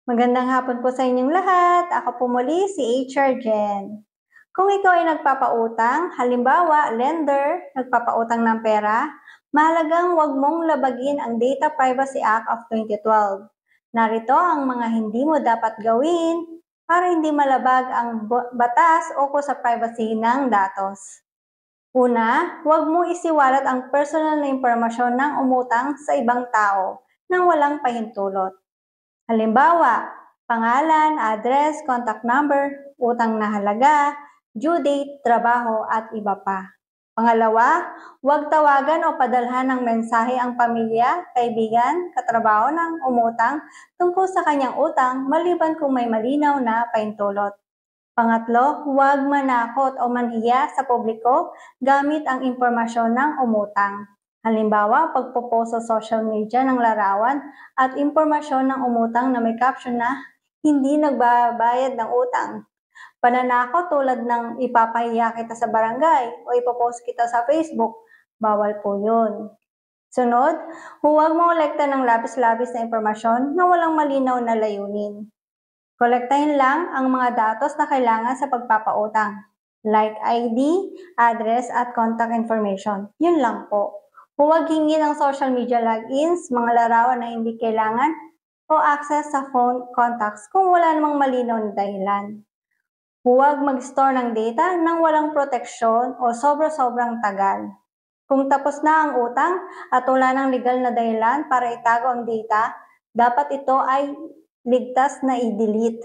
Magandang hapon po sa inyong lahat. Ako po muli si HR Jen. Kung ikaw ay nagpapautang, halimbawa, lender, nagpapautang ng pera, mahalagang huwag mong labagin ang Data Privacy Act of 2012. Narito ang mga hindi mo dapat gawin para hindi malabag ang batas ukol sa privacy ng datos. Una, huwag mo isiwalat ang personal na impormasyon ng umutang sa ibang tao nang walang pahintulot. Halimbawa, pangalan, address, contact number, utang na halaga, due date, trabaho, at iba pa. Pangalawa, huwag tawagan o padalhan ng mensahe ang pamilya, kaibigan, katrabaho ng umutang tungkol sa kanyang utang maliban kung may malinaw na pahintulot. Pangatlo, huwag manakot o manhiya sa publiko gamit ang impormasyon ng umutang. Halimbawa, pagpopost sa social media ng larawan at impormasyon ng umutang na may caption na hindi nagbabayad ng utang. Pananakot tulad ng ipapahiya kita sa barangay o ipopost kita sa Facebook, bawal po yun. Sunod, huwag mo kolekta ng labis-labis na impormasyon na walang malinaw na layunin. Kolektahin lang ang mga datos na kailangan sa pagpapautang, like ID, address, at contact information. Yun lang po. Huwag hingin ang social media logins, mga larawan na hindi kailangan, o access sa phone contacts kung wala namang malinaw na dahilan. Huwag mag-store ng data nang walang proteksyon o sobra-sobrang tagal. Kung tapos na ang utang at wala ng legal na dahilan para itago ang data, dapat ito ay ligtas na i-delete.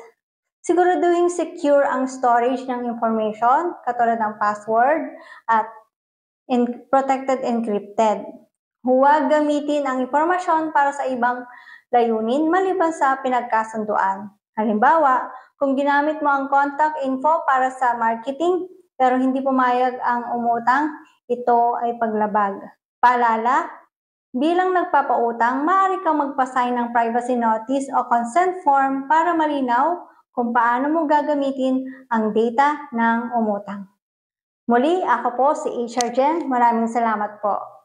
Siguraduhin secure ang storage ng information, katulad ng password at protected encrypted. Huwag gamitin ang impormasyon para sa ibang layunin maliban sa pinagkasunduan. Halimbawa, kung ginamit mo ang contact info para sa marketing pero hindi pumayag ang umutang, ito ay paglabag. Paalala, bilang nagpapautang, maaari kang magpa-sign ng privacy notice o consent form para malinaw kung paano mo gagamitin ang data ng umutang. Muli, ako po si HR Jen. Maraming salamat po.